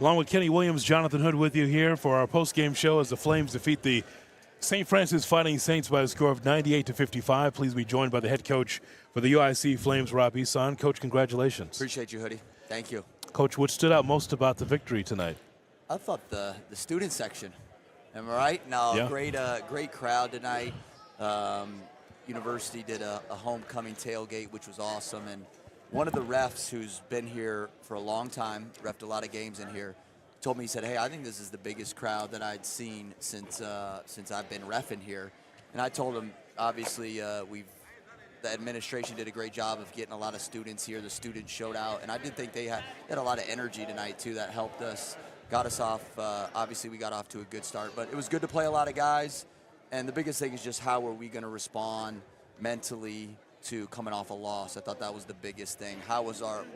Along with Kenny Williams, Jonathan Hood with you here for our post-game show as the Flames defeat the St. Francis Fighting Saints by a score of 98-55. Please be joined by the head coach for the UIC Flames, Rob Ehsan. Coach, congratulations. Appreciate you, Hoodie. Thank you. Coach, what stood out most about the victory tonight? I thought the student section. Am I right? No, Yeah. Great crowd tonight. University did a homecoming tailgate, which was awesome. And one of the refs who's been here for a long time, refed a lot of games in here, told me, he said, hey, I think this is the biggest crowd that I'd seen since I've been reffing here. And I told him, obviously, the administration did a great job of getting a lot of students here. The students showed out. And I did think they had a lot of energy tonight, too, that helped us, got us off. Obviously, we got off to a good start. But it was good to play a lot of guys. And the biggest thing is just how are we going to respond mentally to coming off a loss. I thought that was the biggest thing. What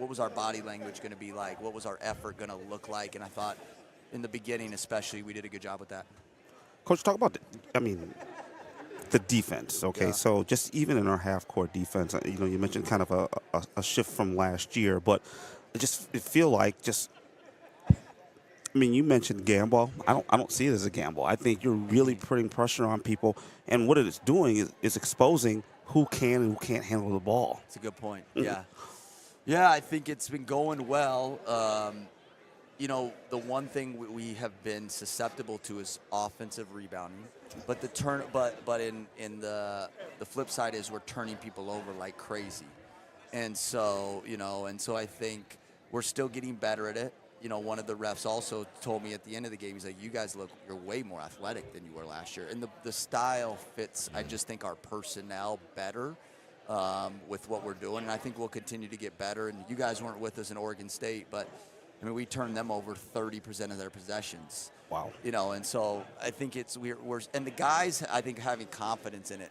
was our body language going to be like? What was our effort going to look like? And I thought in the beginning especially we did a good job with that. Coach, talk about the defense, okay? Yeah. So just even in our half-court defense, you mentioned kind of a shift from last year, but it feel like you mentioned gamble. I don't see it as a gamble. I think you're really putting pressure on people, and what it is doing is exposing who can and who can't handle the ball. That's a good point. Yeah. Yeah, I think it's been going well. The one thing we have been susceptible to is offensive rebounding. But in the flip side is we're turning people over like crazy. And so I think we're still getting better at it. One of the refs also told me at the end of the game, he's like, you guys you're way more athletic than you were last year. And the style fits, I just think, our personnel better with what we're doing. And I think we'll continue to get better. And you guys weren't with us in Oregon State, but, we turned them over 30% of their possessions. Wow. And so I think and the guys, I think, having confidence in it.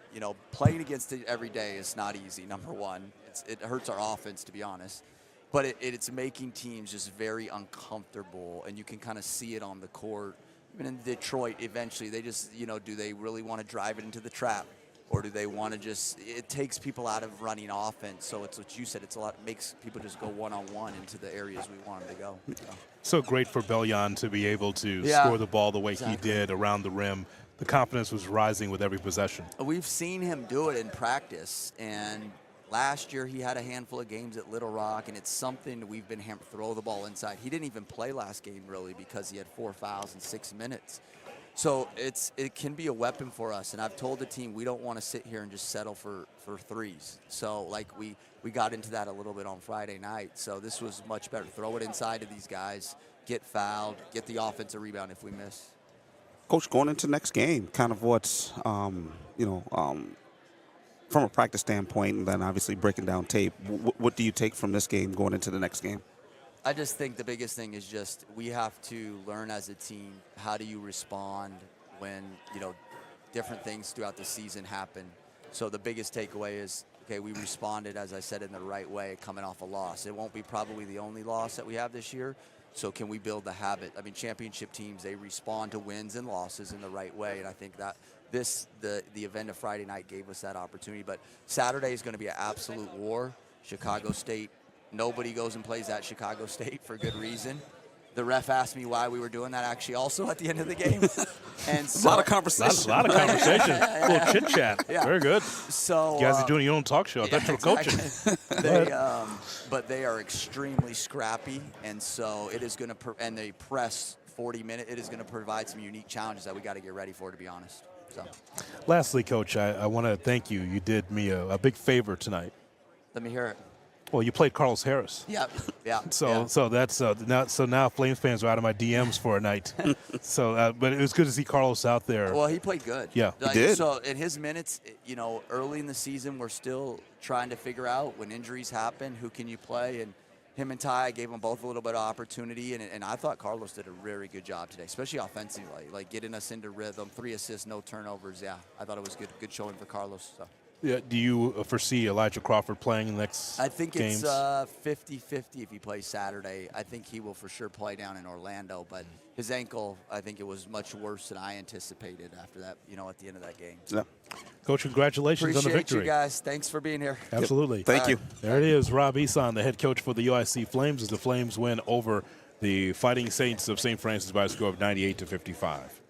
Playing against it every day is not easy, number one. It hurts our offense, to be honest. But it's making teams just very uncomfortable, and you can kind of see it on the court. Even in Detroit, eventually, they just, do they really want to drive it into the trap? Or do they want to it takes people out of running offense. So it's what you said, makes people just go one-on-one into the areas we want them to go. So great for Bellion to be able to score the ball the way he did around the rim. The confidence was rising with every possession. We've seen him do it in practice, and last year he had a handful of games at Little Rock, and it's something we've been throw the ball inside. He didn't even play last game, really, because he had 4 fouls in 6 minutes. So it can be a weapon for us, and I've told the team we don't want to sit here and just settle for threes. So, we got into that a little bit on Friday night. So this was much better. Throw it inside of these guys, get fouled, get the offensive rebound if we miss. Coach, going into next game, kind of what's, from a practice standpoint, and then obviously breaking down tape, what do you take from this game going into the next game? I just think the biggest thing is just we have to learn as a team, how do you respond when, different things throughout the season happen. So the biggest takeaway is, okay, we responded, as I said, in the right way coming off a loss. It won't be probably the only loss that we have this year. So can we build the habit? Championship teams, they respond to wins and losses in the right way, and I think that the event of Friday night gave us that opportunity. But Saturday is going to be an absolute war. Chicago State, nobody goes and plays at Chicago State for good reason. The ref asked me why we were doing that actually also at the end of the game. And so, a lot of conversation. A little chit-chat. Yeah. Very good. So, you guys are doing your own talk show. That's coaching. But they are extremely scrappy, and so it is going to and they press 40 minutes. It is going to provide some unique challenges that we got to get ready for, to be honest. So, lastly, Coach, I want to thank you. You did me a big favor tonight. Let me hear it. Well, you played Carlos Harris. Yeah. So that's now Flames fans are out of my DMs for a night. But it was good to see Carlos out there. Well, he played good. Yeah, he did. So in his minutes, early in the season, we're still trying to figure out when injuries happen, who can you play, and him and Ty, gave them both a little bit of opportunity, and I thought Carlos did a very good job today, especially offensively, getting us into rhythm. 3 assists, no turnovers. Yeah, I thought it was good showing for Carlos. So. Yeah, do you foresee Elijah Crawford playing in the next I think games? It's 50-50 if he plays Saturday. I think he will for sure play down in Orlando, but his ankle, I think it was much worse than I anticipated after that, at the end of that game. Yeah. Coach, congratulations on the victory. Appreciate you guys. Thanks for being here. Absolutely. Thank you. There it is, Rob Ehsan, the head coach for the UIC Flames, as the Flames win over the Fighting Saints of St. Francis by a score of 98 to 55.